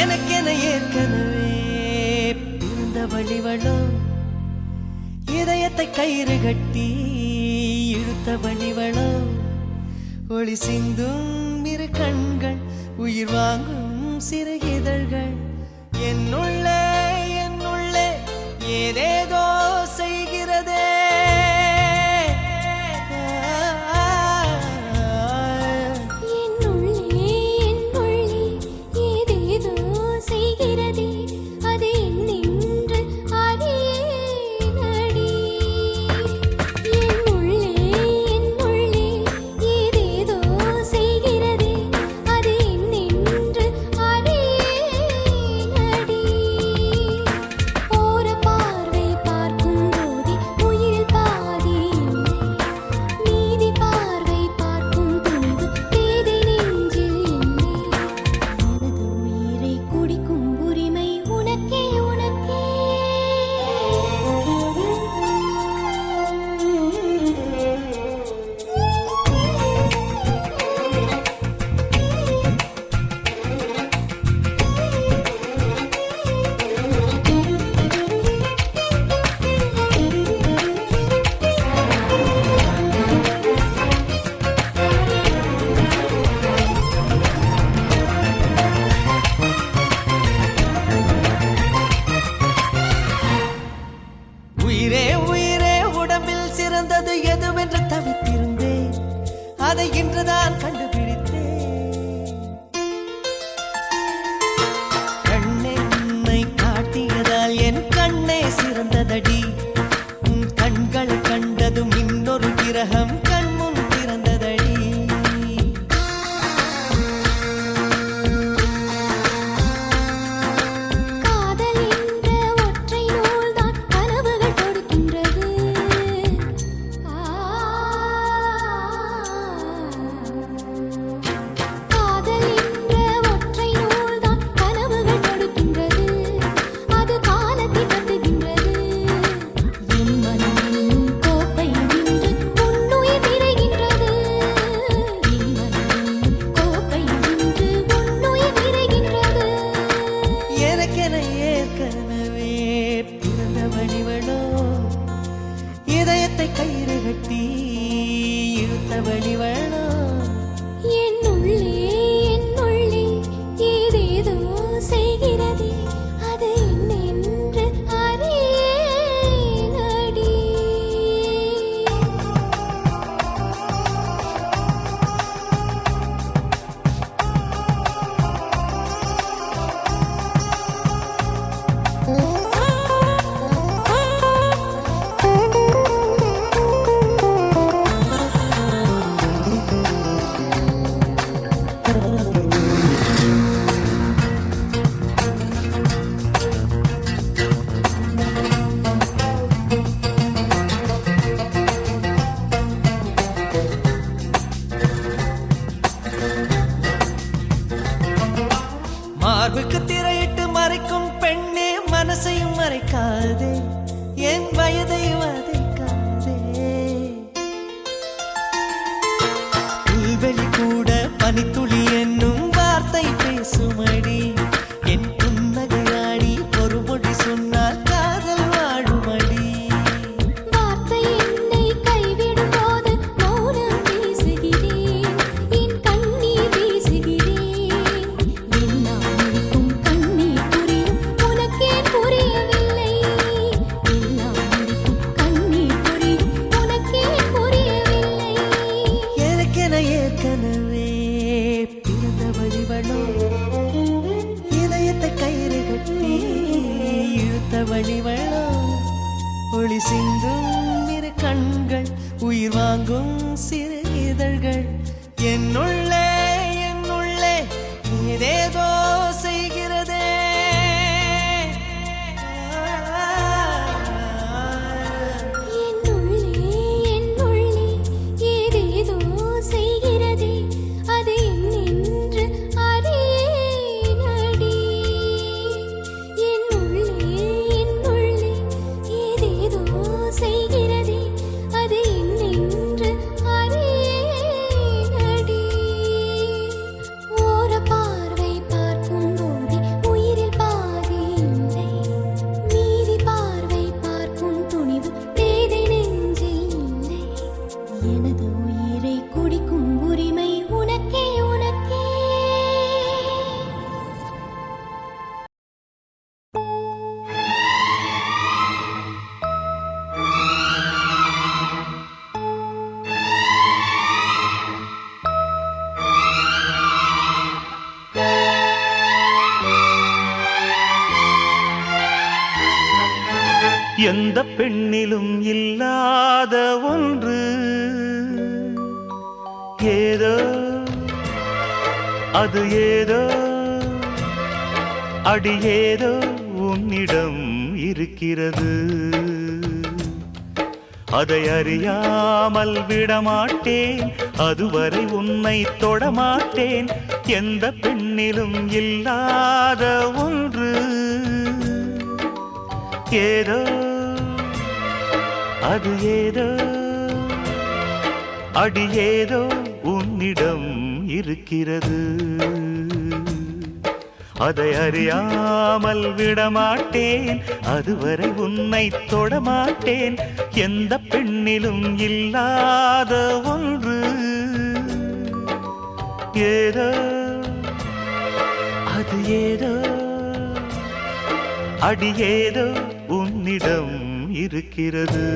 எனக்கென ஏற்கனவே பிறந்த வழிவளோ இதயத்தை கயிறு கட்டி இழுத்த வழிவளோ ஒளி சிந்தும் இரு கண்கள் உயிர் வாங்கும் சிறு இதழ்கள் என்னுள்ளே ஏதேதோ செய்கிறதே சிறந்தது எதுவென்று தவித்திருந்தேன் அதை இன்றுதான் கண்டுபிடித்தேன் கண்ணென்னை காட்டியதால் என் கண்ணே சிறந்ததடி உன் கண்களை கண்டதும் இன்னொரு கிரகம் கண்முன் பிறந்ததடி இதயத்தை கயிறு கட்டி இழுத்த வழிவளோ என்னுள்ளே ஏதேதோ செய்கிறதே அது என்னென்று அறியேனடி மார்புக்கு திரையிட்டு மறைக்கும் பெண்ணே மனசையும் மறைக்காதே என் வயதை வதைக்காதே புல்வெளி கூட பனித்துளி என்னும் வார்த்தை பேசுமடி என் புன்னகையாடி ஒரு மொழி சொன்னால் காதல் வாழுமடி வார்த்தை என்னை கைவிடும் போது மௌனம் பேசுகிறேன் என் கண்ணீர் வீசுகிறேன் எல்லாம் முடிக்கும் கண்ணீர் புரியும் உனக்கே புரியவில்லை எல்லாம் முடிக்கும் கண்ணீர் புரியும் உனக்கே புரியவில்லை எனக்கென ஏற்கனவே பிறந்த வழிவளோ இதயத்தை கயிறு கட்டி இழுத்த வழிவளோ ஒளி சிந்தும் இரு கண்கள் உயிர் வாங்கும் சிறு இதழ்கள் என்னுள்ளே ஏதேதோ செய்கிறதே என்னுள்ளே ஏதேதோ செய்கிறதே அது என்னென்று அறியேனடி என்னுள்ளே ஏதேதோ செய்கிறதே அது என்னென்று அறியேனடி எந்த பெண்ணிலும் இல்லாத ஒன்று ஏதோ அது ஏதோ அடி ஏதோ உன்னிடம் இருக்கிறது அதை அறியாமல் விடமாட்டேன் அதுவரை உன்னை தொடமாட்டேன் எந்த பெண்ணிலும் இல்லாத ஒன்று ஏதோ அது ஏதோ அடி ஏதோ உன்னிடம் இருக்கிறது அதை அறியாமல் விடமாட்டேன் அதுவரை உன்னை தொடமாட்டேன் எந்த பெண்ணிலும் இல்லாத ஒன்று ஏதோ அது ஏதோ அடி ஏதோ உன்னிடம் இருக்கிறது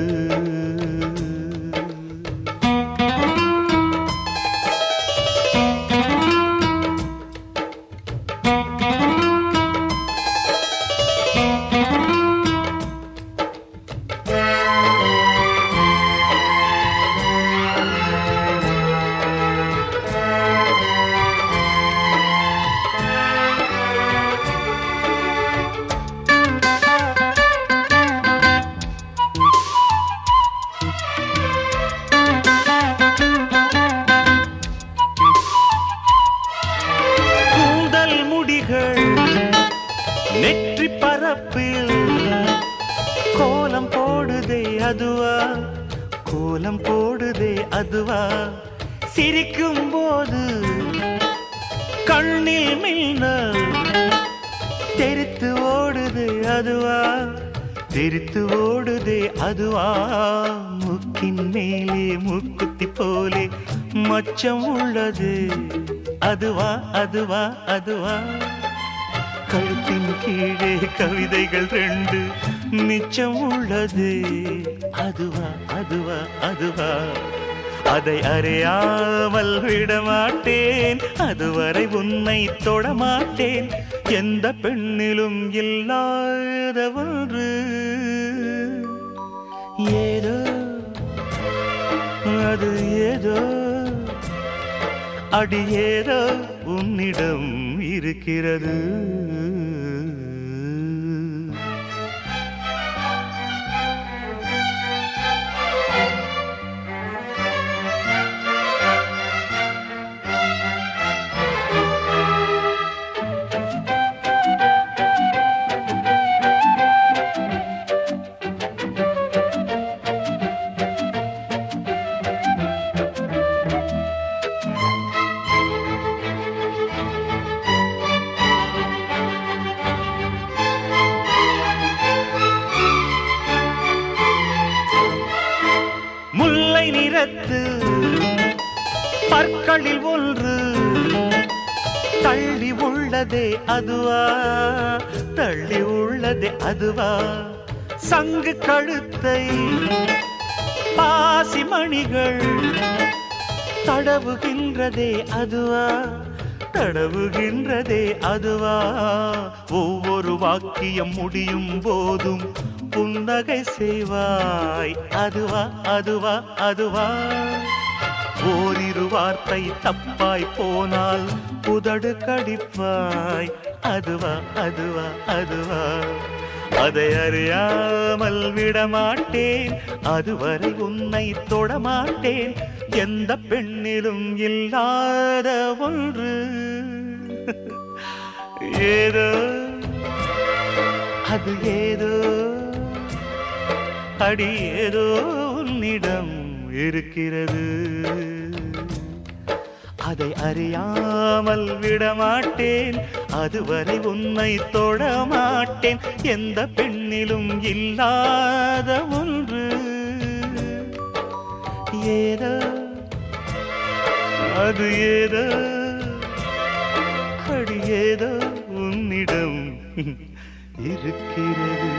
நெற்றி பரப்பில் கோலம் போடுதே அதுவா கோலம் போடுதே அதுவா சிரிக்கும் போது கண்ணில் மின்னல் தெரித்து ஓடுதே அதுவா தெரித்து ஓடுதே அதுவா முக்கின் மேலே முக்குத்தி போலே மச்சம் உள்ளது அதுவா அதுவா அதுவா கழுத்தின் கீழே கவிதைகள் ரெண்டு மிச்சம் உள்ளது அதுவா அதுவா அதுவா அதை அறியாமல் விடமாட்டேன் அதுவரை உன்னை தொடமாட்டேன் எந்த பெண்ணிலும் இல்லாத ஒன்று ஏதோ அது ஏதோ அடி ஏதோ உன்னிடம் இருக்கிறது முல்லை நிறத்து பற்களில் ஒன்று தள்ளி உள்ளதே அதுவா தள்ளி உள்ளதே அதுவா சங்கு கழுத்தை பாசி மணிகள் தடவுகின்றதே அதுவா தடவுகின்றதே அதுவா ஒவ்வொரு வாக்கியம் முடியும் போதும் புன்னகை செய்வாய் அதுவா அதுவா அதுவா ஓரிரு வார்த்தை தப்பாய் போனால் புதடு கடிப்பாய் அதுவா அதுவா அதுவா அதை அறியாமல் விடமாட்டேன் அதுவரை உன்னை தொடமாட்டேன் எந்த பெண்ணிலும் இல்லாத ஒன்று ஏதோ அது ஏதோ அடி ஏதோ உன்னிடம் இருக்கிறது அதை அறியாமல் விடமாட்டேன் அதுவரை உன்னை தொடமாட்டேன் எந்த பெண்ணிலும் இல்லாத ஒன்று ஏதோ அது ஏதோ அடி ஏதோ உன்னிடம் இருக்கிறது.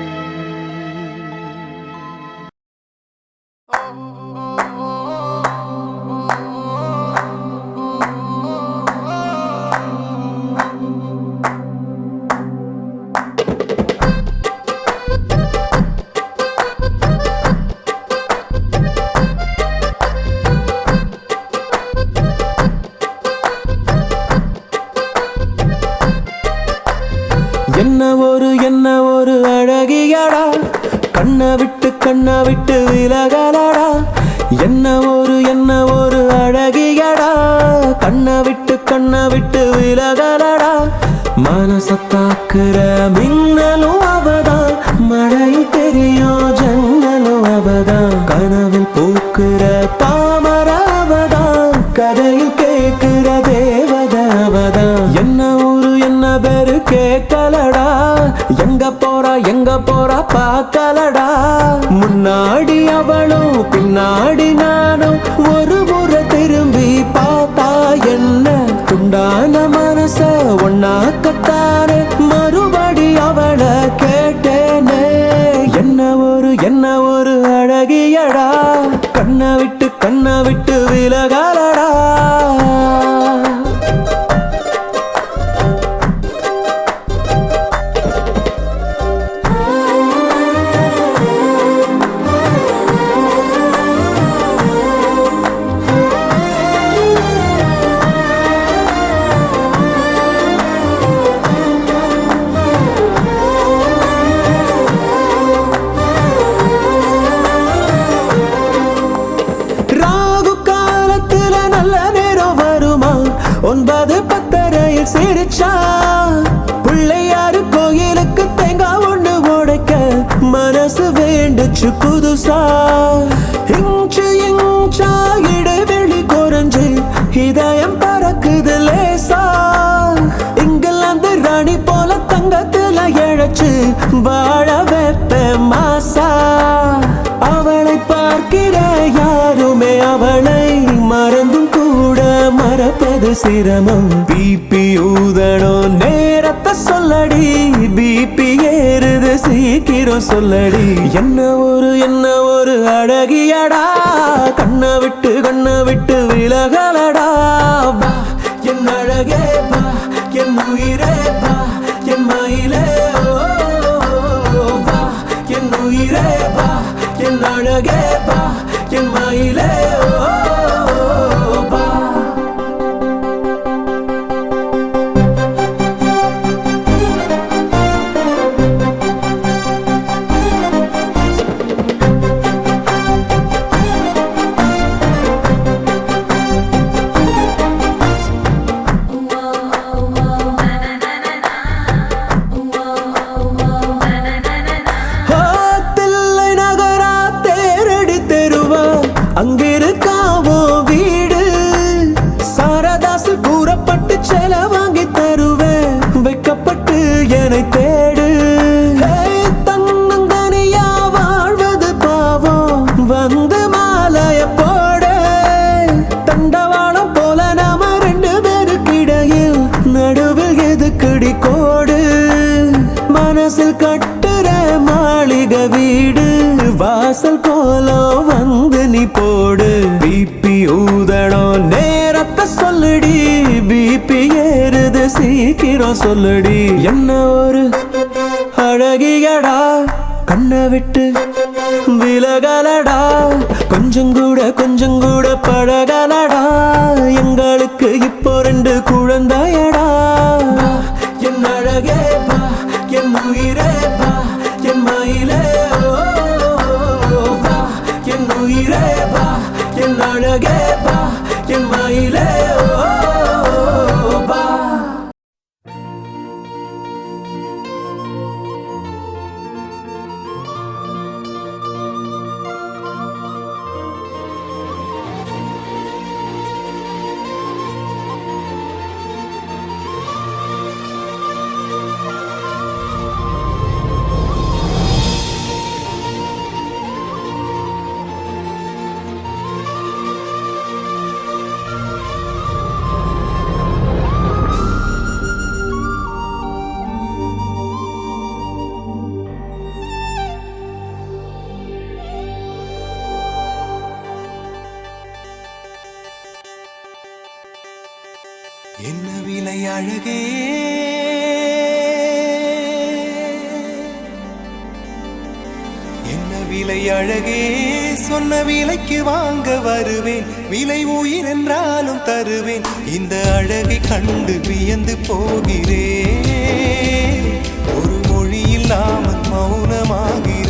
கண்ணை விட்டு விலகலடா என்ன ஒரு அழகியடா கண்ணை விட்டு விலகலடா மனசத்தாக்குற மின்னலும் அவதான் மழையில் தெரியும் ஜன்னலும் அவதான் கனவில் பூக்குற தாமர அவதான் கதையில் கேட்கிற தேவத அவதான் என்ன ஊரு என்ன பேரு கேட்கலடா எங்க போறா பார்க்கலடா முன்னாடி அவளும் பின்னாடி நானும் ஒரு முறை திரும்பி பார்த்தா என்ன துண்டான மனச ஒன்னாக்கத்தானே மறுபடி அவளை கேட்டேனே என்ன ஒரு அழகியடா கண்ணை விட்டு விலகலடா சிரிச்சா பிள்ளையாரு கோயிலுக்கு தேங்காய் ஒண்ணு உடைக்க மனசு வேண்டுச்சு புதுசா இன்ச்சா இடைவெளி குறைஞ்சு இதயம் பறக்குது லேசா இங்கிலாந்து ராணி போல தங்கத்துல இழைச்சு வாழ வைப்ப மாசா அவளை பார்க்கிற யாருமே அவளை மறந்தும் கூட மறப்பது சிரமம் பிபி ஊதணும் நேரத்தை சொல்லடி பிபி ஏறுது சீக்கிரம் சொல்லடி என்ன ஒரு அழகியடா கண்ணை விட்டு விலகலடா வா என் அழகே வா என் உயிரே வா என் மயிலே வா என் உயிரே வா என் அழகே வா என் மயிலே வா அங்கிருக்காவோ வீடு சாரதாசு கூறப்பட்டு செல வாங்கி தருவேன் வைக்கப்பட்டு என்னை தேடு தன்னந்தனியா வாழ்வது பாவம் வந்து மாலைய போட தண்டவாளம் போல நாம ரெண்டு பேருக்கிடையில் நடுவில் எதுக்குடி கோடு மனசில் கட்டுற மாளிகை வீடு வாசல் கோலம் வந்து நீ போடு பிபி ஊதணும் நேரத்தை சொல்லுடி பிபி ஏறுது சீக்கிரம் சொல்லுடி என்ன ஒரு அழகியடா கண்ணை விட்டு விலகலடா கொஞ்சம் கூட பழகலடா எங்களுக்கு இப்போ 2 குழந்தையடா என் அழகே வா என் உயிரே வா என் மயிலே என் உயிரே வா என் அழகே வா என் மயிலே வா என்ன விலை அழகே என்ன விலை அழகே சொன்ன விலைக்கு வாங்க வருவேன் விலை உயிர் என்றாலும் தருவேன் இந்த அழகை கண்டு வியந்து போகிறேன் ஒரு மொழி இல்லாமல் மௌனமாகிறேன்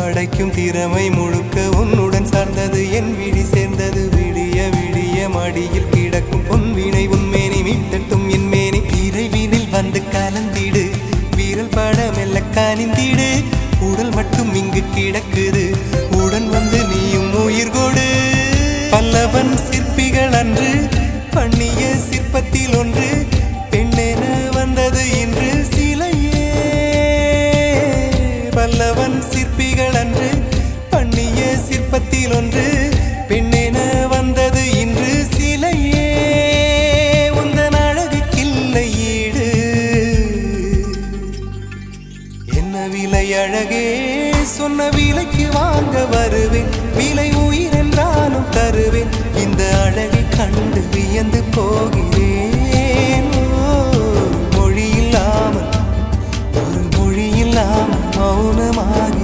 படைக்கும் திறமை முழுக்க உன்னுடன் சார்ந்தது என் விழி சேர்ந்தது விடிய விடிய மடியில் கிடக்கும் பொன்வினை உன்மேனி மீட்டட்டும் என் மேனி இறைவினில் வந்து கலந்திடு வீரல் பட மெல்ல காணிந்திடு உடல் மட்டும் இங்கு கிடக்குது உடன் வந்து நீயும் உயிர் கொடு பல்லவன் சிற்பிகள் அன்று பண்ணிய சிற்பத்தில் ஒன்று பெண்ணென வந்தது இன்று சிலையே பல்லவன் சிற்பிகள் அன்று பண்ணிய சிற்பத்தில் ஒன்று பெண்ணென வந்தது இன்று சிலையே உந்தன் அழகுக்கில்லை ஈடு என்ன விலை அழகே சொன்ன விலைக்கு வாங்க வருவேன் விலை உயிர் என்றாலும் தருவேன் இந்த அழகை கண்டு வியந்து போகிறேன் மொழி இல்லாமல் ஒரு மொழி இல்லாமல் மௌனமாகிறேன்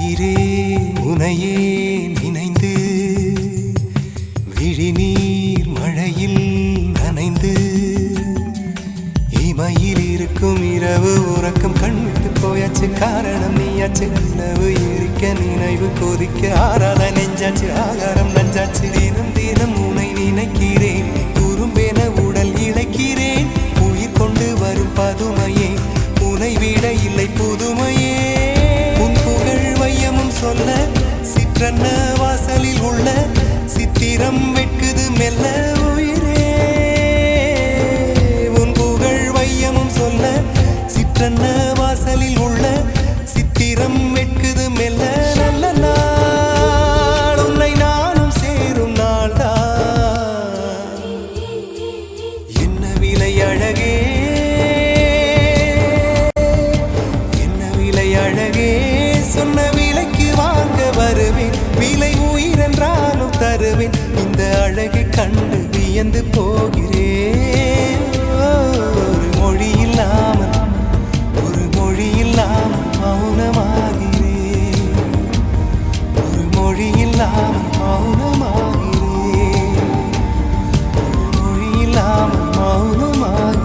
உயிரே உனையே நினைந்து விழிநீர் மழையில் நனைந்து இமையில் இருக்கும் இரவு உறக்கம் கண்விட்டு போயாச்சு காரணம் நீயாச்சு நிலவு எரிக்க நினைவு கொதிக்க ஆறாத நெஞ்சாச்சு ஆகாரம் நஞ்சாச்சு தினம் தினம் உனை நினைக்கிறேன் துரும்பென உடல் இழைக்கிறேன் உயிர் கொண்டு வரும் பதுமையே உனை விட இல்லை புதுமையே சொல்ல சிற்றன்ன வாசலில் உள்ள சித்திரம் வெட்குது மெல்ல உயிரே உன் புகழ் வையமும் சொல்ல சிற்றன்ன வாசலில் உள்ள சித்திரம் வெட்குது மெல்ல நல்ல நாள் உன்னை நானும் சேரும் நாள்தான் என்ன விலை அழகே என்ன விலை அழகே சொன்ன வருவேன் விலை உயிர் என்றாலும் தருவேன் இந்த அழகை கண்டு வியந்து போகிறேன் ஒரு மொழி இல்லாமல் ஒரு மொழி இல்லாமல் மௌனமாகிறேன் ஒரு மொழி இல்லாமல் மௌனமாகிறேன் ஒரு மொழி இல்லாமல் மௌனமாகிறேன்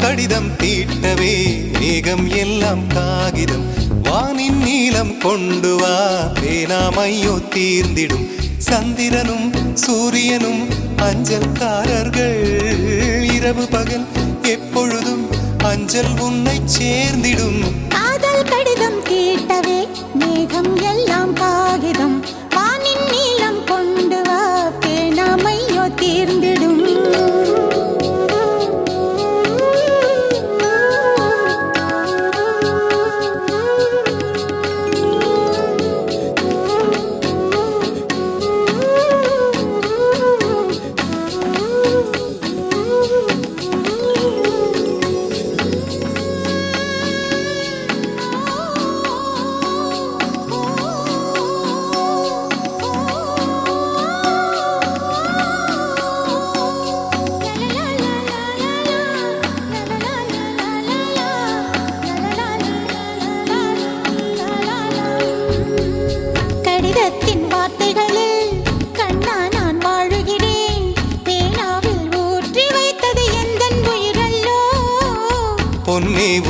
கடிதம் தீட்டவே மேகம் எல்லாம் காகிதம் வானின் நீலம் கொண்டு வா பேனாமையோ தீர்ந்திடும் சந்திரனும் சூரியனும் அஞ்சல்காரர்கள் இரவு பகல் எப்பொழுதும் அஞ்சல் உன்னை சேர்ந்திடும் காதல் கடிதம் தீட்டவே மேகம் எல்லாம் காகிதம் வானின் நீலம் கொண்டு வா பேனாமையோ தீர்ந்திடும்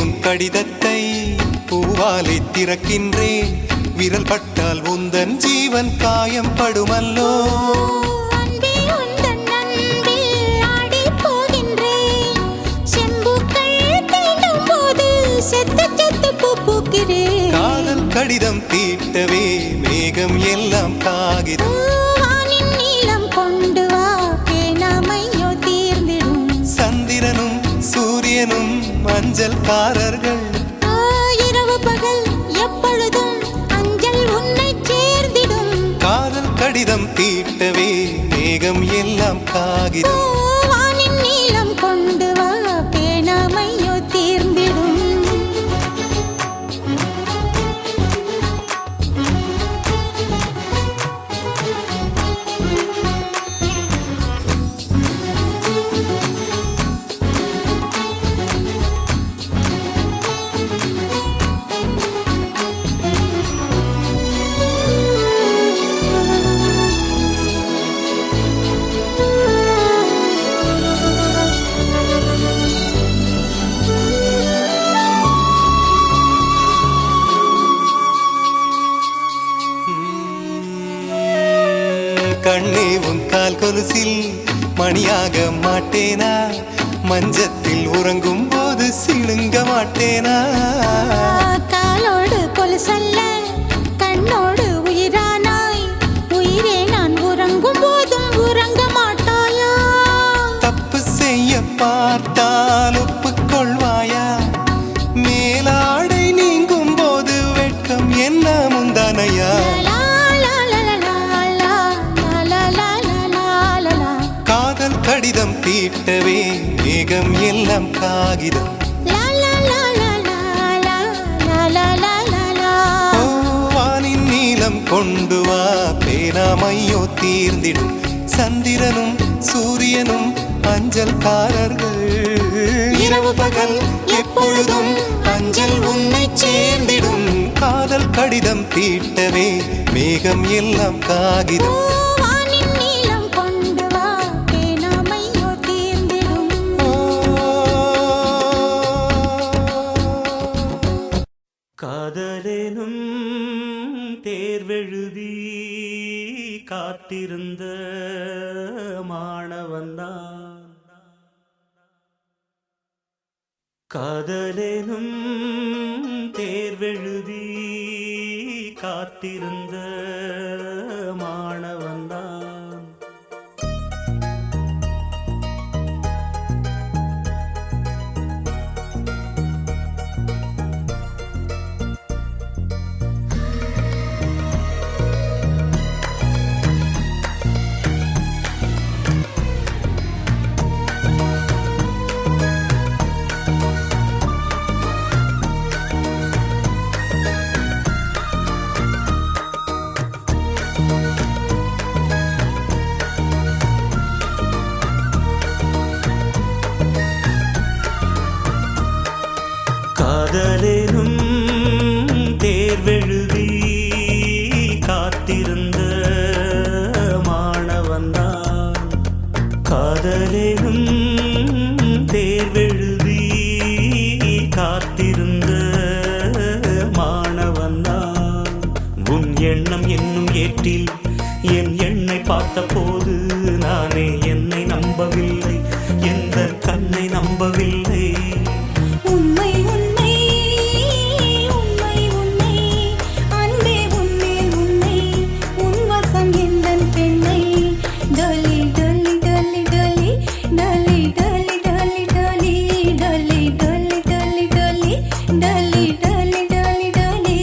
உன் கடிதத்தை பூவாலை திறக்கின்றேன். விரல் பட்டால் உந்தன் ஜீவன் காயம் படுமல்லோ. அன்பே உந்தன் அன்பில் ஆடிப் போகின்றேன். செம்புக்கள் தீண்டும் போது செத்து செத்து பூ பூக்கிறேன். காதல் கடிதம் தீட்டவே மேகம் எல்லாம் காகிதம். வானின் நீலம் கொண்டு வா பேணாமையோ தீர்ந்திடும். சந்திரனும் சூரியனும் மஞ்சள்காரர்கள். இரவு பகல் எப்பொழுதும் அஞ்சல் உன்னை சேர்ந்திடும். காதல் கடிதம் தீட்டவே மேகம் எல்லாம் காகிதம். வானின் நீலம் கொண்டு வா பேணாமையோ தீர்ந்திடும். கண்ணே உன் கால் கொலுசில் மணியாக மாட்டேனா? மஞ்சத்தில் உறங்கும் போது சிணுங்க மாட்டேனா? காலோடு கொலுசல்ல கண்ணோடு உயிரானாய். உயிரே நான் உறங்கும் போதும் உறங்க மாட்டாயா? தப்பு செய்ய பார்த்தால் ஒப்புக்கொள்வாயா? மேலாடை நீங்கும் போது வெட்கம் என்ன முந்தானையா? காதல் கடிதம் தீட்டவே மேகம் எல்லாம் காகிதம். ஓ, வானின் நீலம் கொண்டு வா பேணாமையோ தீர்ந்திடும். சந்திரனும் சூரியனும் அஞ்சல்காரர்கள். இரவு பகல் எப்பொழுதும் அஞ்சல் உன்னை சேர்ந்திடும். காதல் கடிதம் தீட்டவே மேகம் எல்லாம் காகிதம். வானின் நீலம் கொண்டு வா பேணாமையோ தீர்ந்திடும். காதலெனும் தேர்வெழுதி காத்திருந்த மாணவன்தான். காதலெனும் தேர்வெழுதி காத்திருந்த மாணவன்தான். காதலெனும் தேர்வெழுதி காத்திருந்த மாணவன்தான். காதலெனும் தேர்வெழுதி காத்திருந்த மாணவன்தான். உன் எண்ணம் என்னும் ஏட்டில் என் எண்ணை பார்த்த போது நானே என்னை நம்பவில்லை, எந்த கண்ணை நம்பவில்லை. உண்மை உண்மை உண்மை உண்மை அன்பே உன்மேல் உண்மை. உன் வசம் எந்தன் பெண்ணை. டொலி டொலி டொலி டொலி டொலி டொலி டொலி டொலி டொலி டொலி டொலி டொலி டொலி டொலி டொலி டொலி.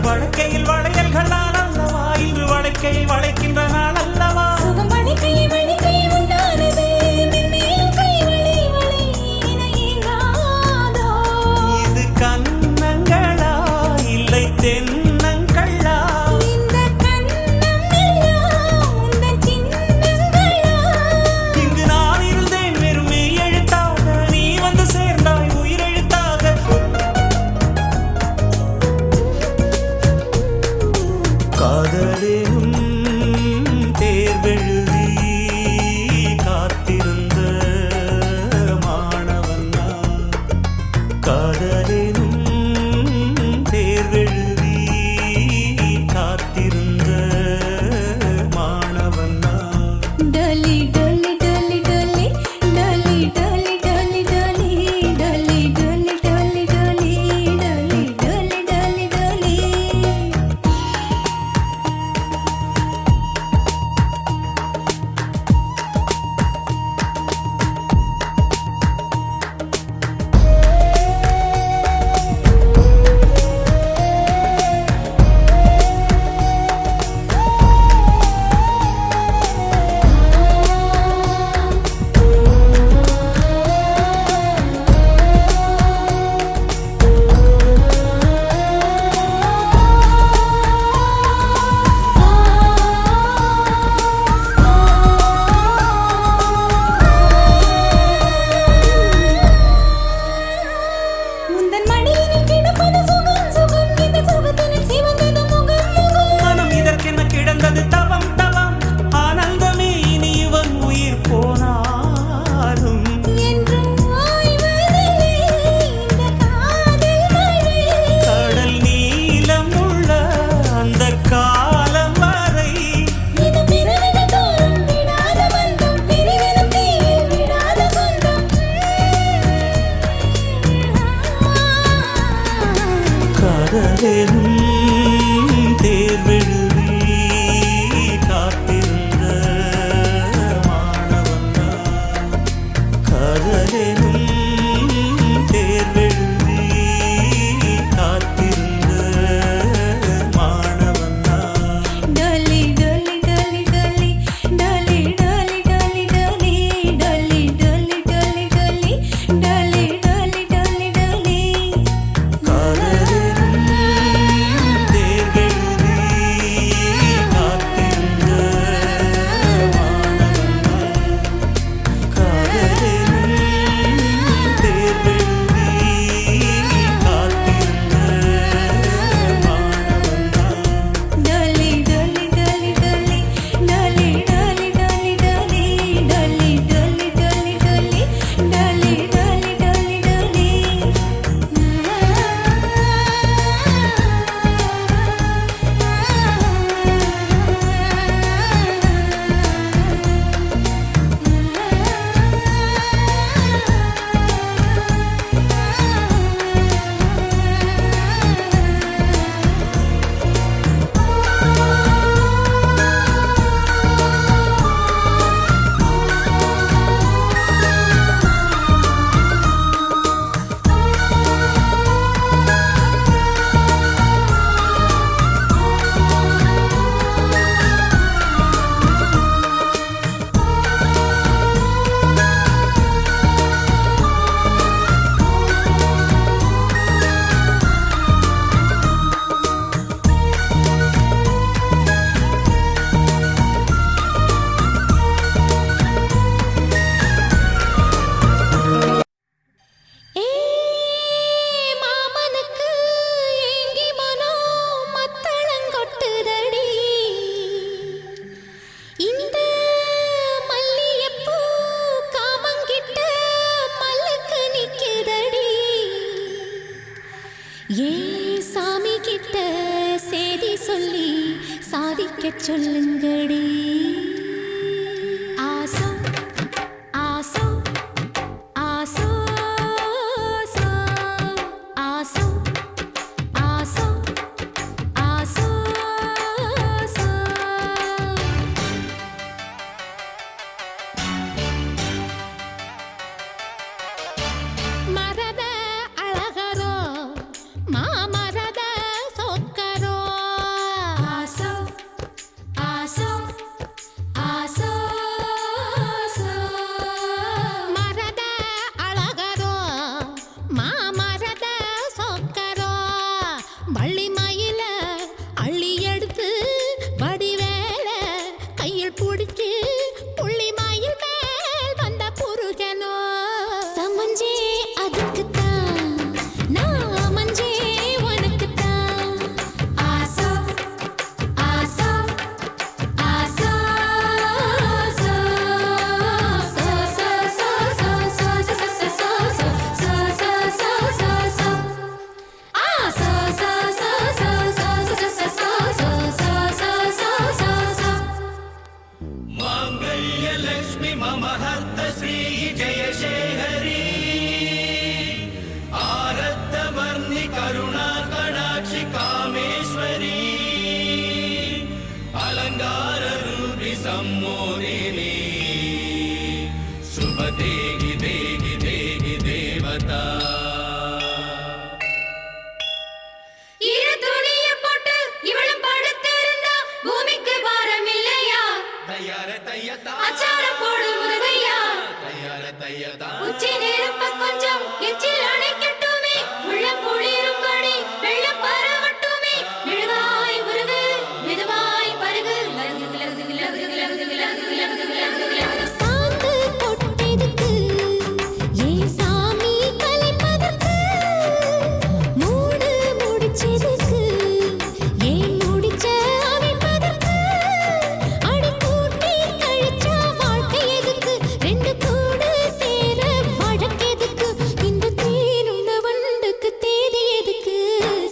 வழக்கையில் வளையல்கள் நான் அல்லவா இன்று வழக்கை வளைக்கின்ற நாள் அல்லவா சுகம் வழிக்கை வழிக்கை உண்டானது மென்மேலும் கை வளை வளை என ஏங்காதோ இது கண்ணங்களா இல்லை தென்னங்களா இந்த கண்ணம் எல்லாம் உந்தன் சின்னங்களா இங்கு நான் இருந்தேன் வெறும் மெய் எழுத்தாக நீ வந்து சேர்ந்தாய் உயிரெழுத்தாக காதலேனும் தேர்வெழுதி காத்திருந்த மாணவன் நான். காதலேனும் தேர்வெழுதி காத்திருந்த மாணவன் நான். டலி டலி டலி டலி டலி டலி டலி டலி டலி டலி டலி டலி டலி டலி டலி உந்தன் மடியினில் கிடப்பது சுகம் சுகம் இந்த சுகத்தினில் சிவந்தது முகம் முகம் மனம் இதற்கென கிடந்தது தவம் தவம் ஆனந்தமே இனி இவன் உயிர் போனாலும் என்றும் ஓய்வதில்லை இந்த காதல் மழை கடல் நீளம் உள்ள அந்த காலம் வரை இது பிறவிகள் தோறும் விடாத பந்தம் பிரிவினும் தீயில் விடாத சொந்தம் காதலேனும் தேர்வெழுதி காத்திருந்த மாணவன் நான். காதலேனும் தேர்வெழுதி காத்திருந்த மாணவன் நான். டலி டலி டலி டலி டலி டலி டலி டலி டலி டலி டலி டலி டலி டலி டலி காதலேனும் தேர்வெழுதி காத்திருந்த மாணவன் நான். காதலேனும் தேர்வெழுதி காத்திருந்த மாணவன் நான். டலி டலி டலி டலி டலி டலி டலி டலி டலி டலி டலி டலி டலி டலி டலி ஏ மாமனுக்கு ஏங்கி மனோ மத்தளங்கொட்டுதடி இந்த மல்லியப்பூ காமங்கிட்ட மல்லுக்கு நிக்குதடி ஏ சாமி கிட்ட சேதி சொல்லி சாதிக்கச் சொல்லுங்கடி ஆசோ ஆசோ ஆசோ ஆசோ ஆசோ ஆசோ ஆசோ மரத அழகரோ மாமரத சொக்கரோ தேவதா இரு துணியை போட்டு இவளும் படுத்திருந்தா பூமிக்கு பாரம் இல்லையா தையார தையதா அச்சாரம் போடு முருகையா தையார தையதா உச்சி நெருப்ப கொஞ்சம் எச்சில் அணைக்கட்டுமே உள்ளம் குளிரும்படி வெள்ளம் பரவட்டுமே மெழுகாய் முருகு மெதுவாய் பருகு சாந்து கொட்டெதுக்கு ஏ சாமி கலைப்பதற்கு மூடு முடிச்செதுக்கு ஏன் முடிச்ச அமைப்பதற்கு அடி கூட்டி கழிச்சா வாழ்க்கை எதுக்கு ரெண்டு கூடு சேர வழக்கெதுக்கு இந்த தேனுள்ள வண்டுக்கு தேதி எதுக்கு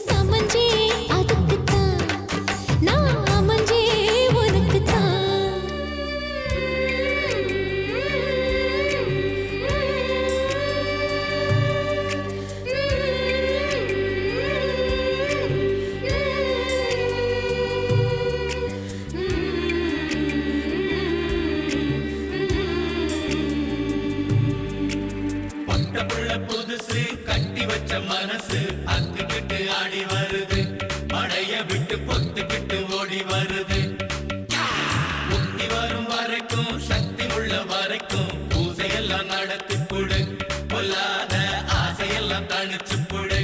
சமஞ்சே அதுக்குத்தான் நான் அமைஞ்சே உனக்குத்தான் பட்டப்புள்ள புதுசு கட்டி வச்ச மனசு அத்துக்கிட்டு ஆடி வருது மடைய விட்டு பொத்துக்கிட்டு ஓடி வருது முக்தி வரும் வரைக்கும் சக்தி உள்ள வரைக்கும் பூசையெல்லாம் நடத்தி புடு பொல்லாத ஆசையெல்லாம் தணிச்சு புடு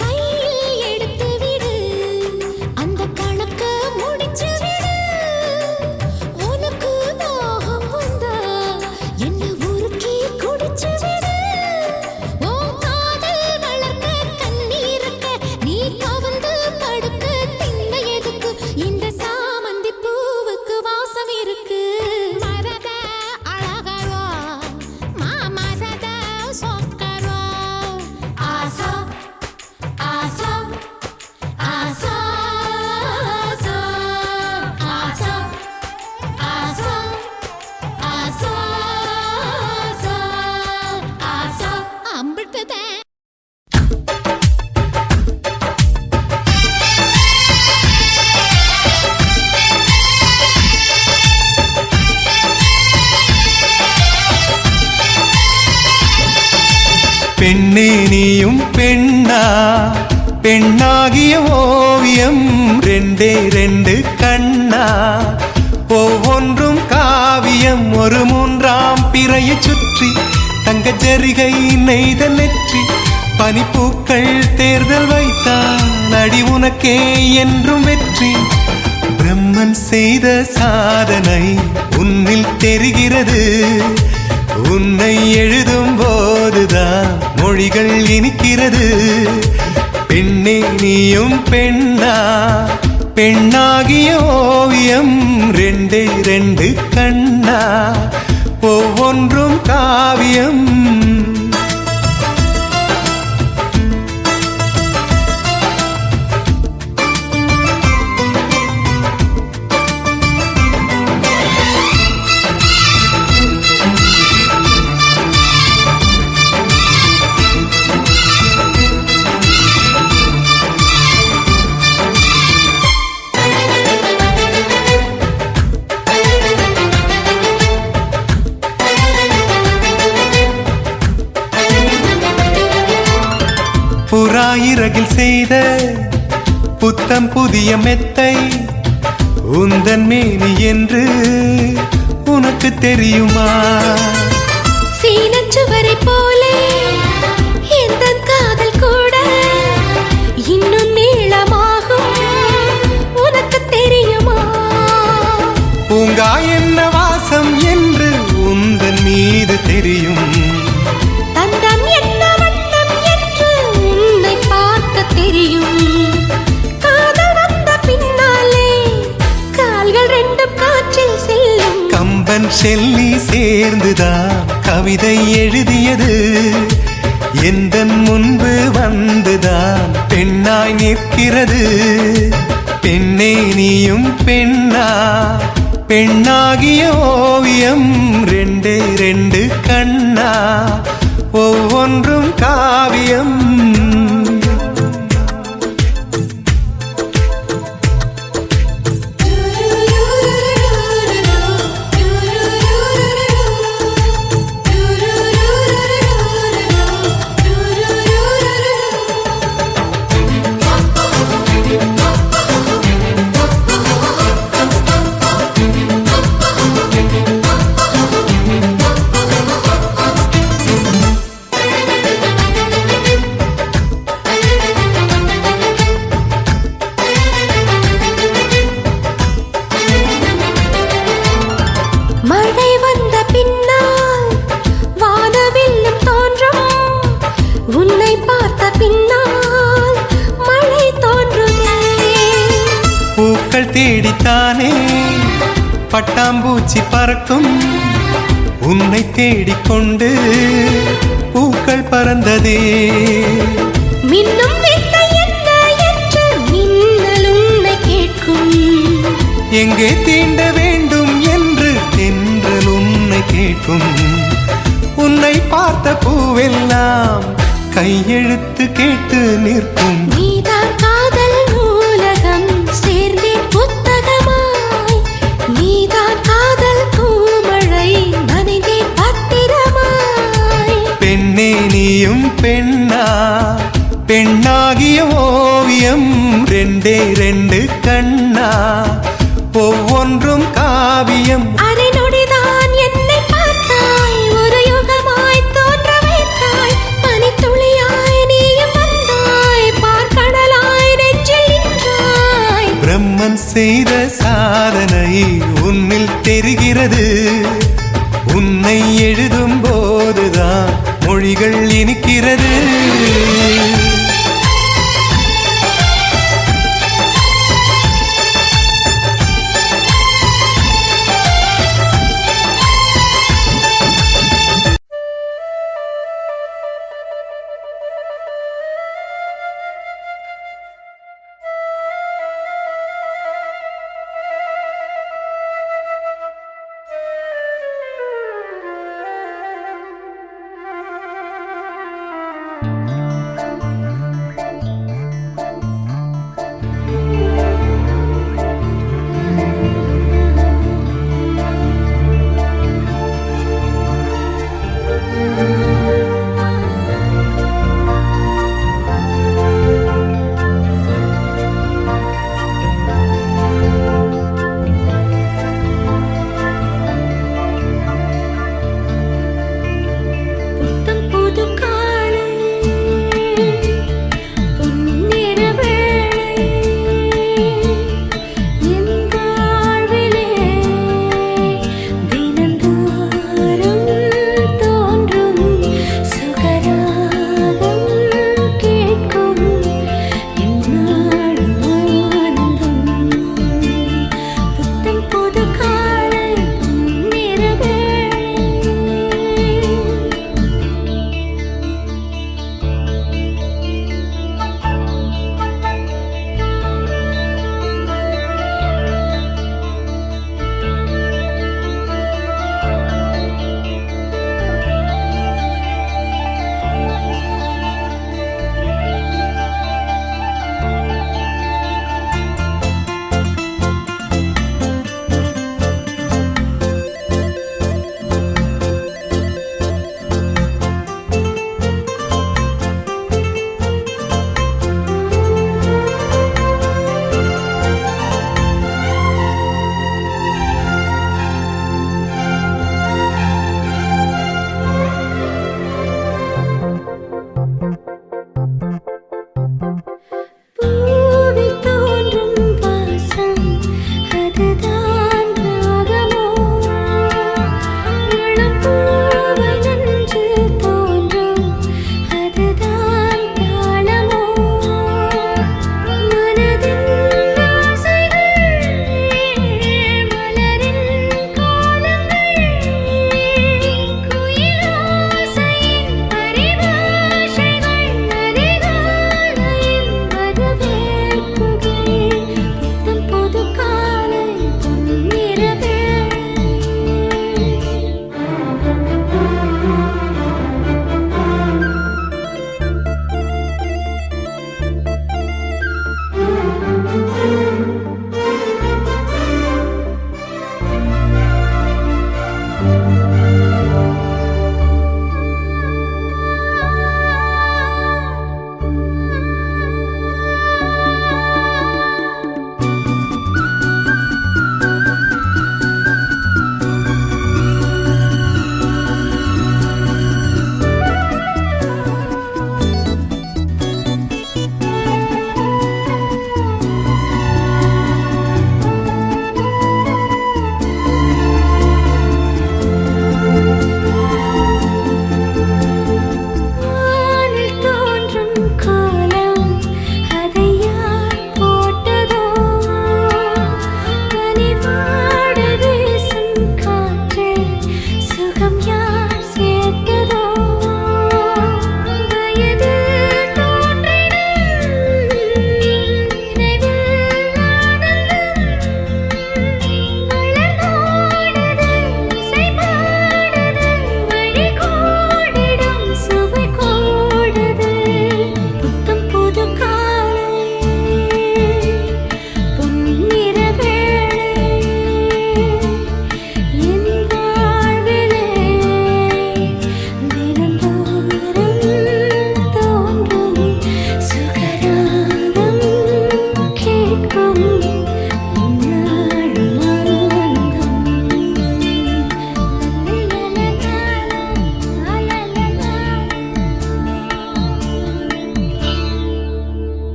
கையில் எடுத்து விடு அந்த கணக்க முடிச்சு விடு உனக்கு தாகம் வந்தா என்ன உருக்கி குடிச்சு விடு உன் காதல் வளர்க்க கண்ணீருக்க நீ கவர்ந்து படுக்க திண்ண எதுக்கு இந்த சாமந்தி பூவுக்கு வாசம் இருக்கு மரத அழகரோ மாமரத சொக்கரோ ஆசா ஆசா ஆசா ஆசா ஆசா ஆசா ஆசா ஆசா அம்பிட்டுதே பெண்ணே நீயும் பெண்ணா பெண்ணாகிய ஓவியம் ரெண்டே ரெண்டு கண்ணா ஒவ்வொன்றும் காவியம் ஒரு மூன்றாம் பிறையை சுற்றி தங்க ஜரிகை நெய்த நெற்றி பனிப்பூக்கள் தேர்தல் வைத்தான் அடி உனக்கே என்றும் வெற்றி பிரம்மன் செய்த சாதனை உன்னில் தெரிகிறது உன்னை எழுதும் போதுதான் மொழிகள் இனிக்கிறது பெண்ணே நீயும் பெண்ணா பெண்ணாகிய ஓவியம் ரெண்டே ரெண்டு கண்ணா ஒவ்வொன்றும் காவியம் புறாயிரகில் செய்த புத்தம் புதிய மெத்தை உந்தன் மேனி என்று உனக்கு தெரியுமா சீனச்சுவரை போலே எந்த காதல் கூட இன்னும் நீளமாகும் உனக்கு தெரியுமா பூங்கா என்ன வாசம் என்று உந்தன் மீது தெரியும் தந்தம் என்ன வண்ணம் என்று உன்னை பார்க்க தெரியும் காதல் வந்த பின்னாலே கால்கள் ரெண்டும் காற்றில் செல்லும் கம்பன் செல்லி சேர்ந்துதான் கவிதை எழுதியது எந்தன் முன்பு வந்துதான் பெண்ணாய் நிற்கிறது பெண்ணே நீயும் பெண்ணா பெண்ணாகிய ஓவியம் ரெண்டே ரெண்டு கண்ணா ஒவ்வொன்றும் காவியம் மழை வந்த பின்னால் வானவில்லும் தோன்றும் உன்னை பார்த்த பின்னால் மழை தோன்றுதே பூக்கள் தேடித்தானே பட்டாம்பூச்சி பறக்கும் உன்னை தேடிக்கொண்டு பூக்கள் பறந்ததே மின்னும் வித்தை என்ன என்று மின்னல் உன்னை கேட்கும் எங்கே தீண்ட வேண்டும் என்று தென்றல் உன்னை கேட்கும் உன்னை பார்த்த பூவெல்லாம் கையெழுத்து கேட்டு நிற்கும் நீதான் காதல் நூலகம் சேர்ந்தே புத்தகமாய் நீதான் காதல் பூமழை நனைந்தே பத்திரமாய் பெண்ணே நீயும் பெண்ணா பெண்ணாகிய ஓவியம் ரெண்டே ரெண்டு கண்ணா ஒவ்வொன்றும் காவியம் அரை நொடிதான் என்னை பார்த்தாய் ஒரு யுகமாய் தோன்ற வைத்தாய் பனித்துளியாய் நீயும் வந்தாய் பார்க்கடலாய் நெஞ்சில் நின்றாய் பிரம்மன் செய்த சாதனை உன்னில் தெரிகிறது உன்னை எழுதும் போதுதான் மொழிகள் இனிக்கிறது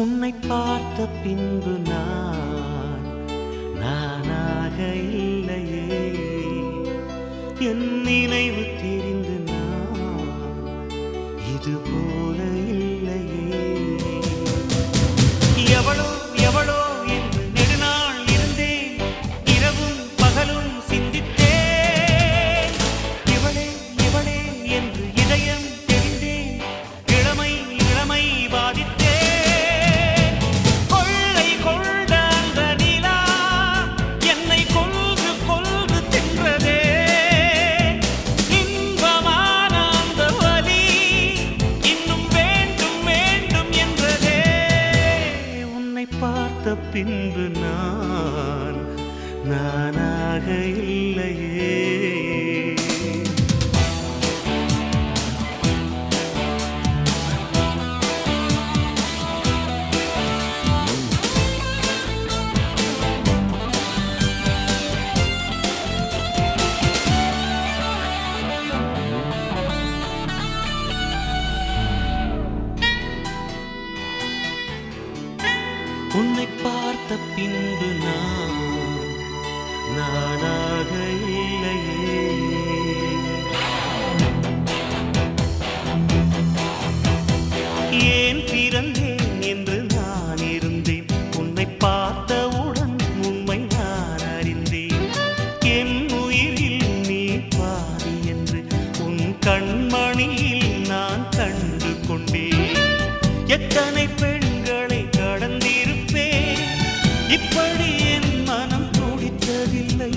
உன்னை பார்த்த பின்பு நானாக இல்லையே, என் நினைவு தெரிந்து இது போல இல்லையே. எவளோ எவளோ என்று நெடுநாள் இருந்தேன், இரவும் பகலும் சிந்தித்தேன். இவளே இவளே என்று இதயம் தெரிந்தேன், இளமை இளமை பாதித்தேன். பின்பு நானாக இல்லையே. உன்னை பார்த்த பின்பு நானாக இல்லையே. ஏன் பிறந்தேன் என்று நான் இருந்தேன், உன்னை பார்த்தவுடன் உண்மை நான் அறிந்தேன். என் உயிரில் நீ பாதி என்று உன் கண்மணியில் நான் கண்டு கொண்டேன். எத்தனை பெண்களை கடந்திருப்பேன், இப்படி என் மனம் துடித்ததில்லை.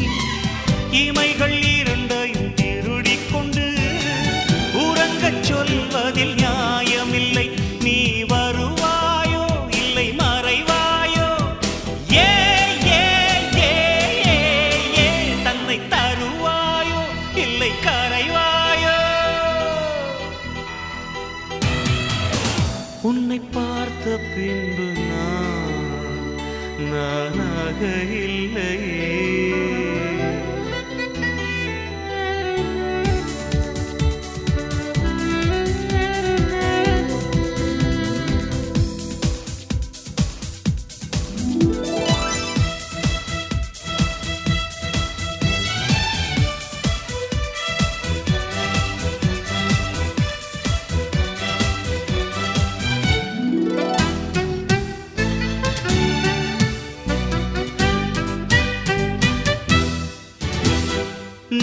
இமைகள் இரண்டையும் திருடிக் கொண்டு உறங்கச் சொல்வதில் நியாயமில்லை. நீ வருவாயோ இல்லை மறைவாயோ, ஏ ஏ ஏ ஏ தன்னை தருவாயோ இல்லை கரைவாயோ. உன்னை பார்த்த பின்பு நானாக இல்லையே.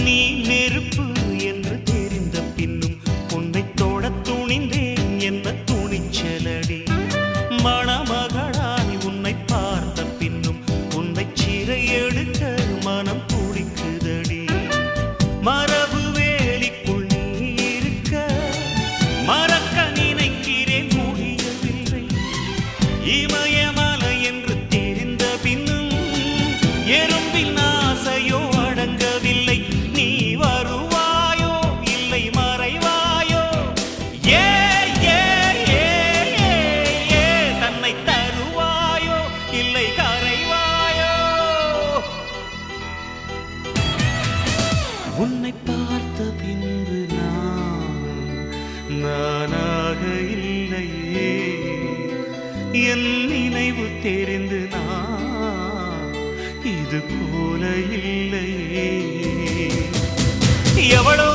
நீ நெருப்பு என்று தெரிந்த பின்னும் உன்னை தொட துணிந்தேன், என்ன துணிச்சலடி. மணமகளாய் உன்னை பார்த்த பின்னும் உன்னை சிறை எடுக்க மனம் துடிக்குதடி. மரபு வேலிக்குள் நீ இருக்க மறக்க நினைக்கிறேன், முடியவில்லை. இமயமலை என்று தெரிந்த பின்னும் எறும்பின் ஆசையோ அடங்கவில்லை. நீ வருவாயோ இல்லை மறைவாயோ, ஏ ஏ ஏ ஏ தன்னை தருவாயோ இல்லை கரைவாயோ. உன்னை பார்த்த பின்பு நானாக இல்லையே. என் நினைவு தெரிந்து இது போல இல்லையே. எவளோ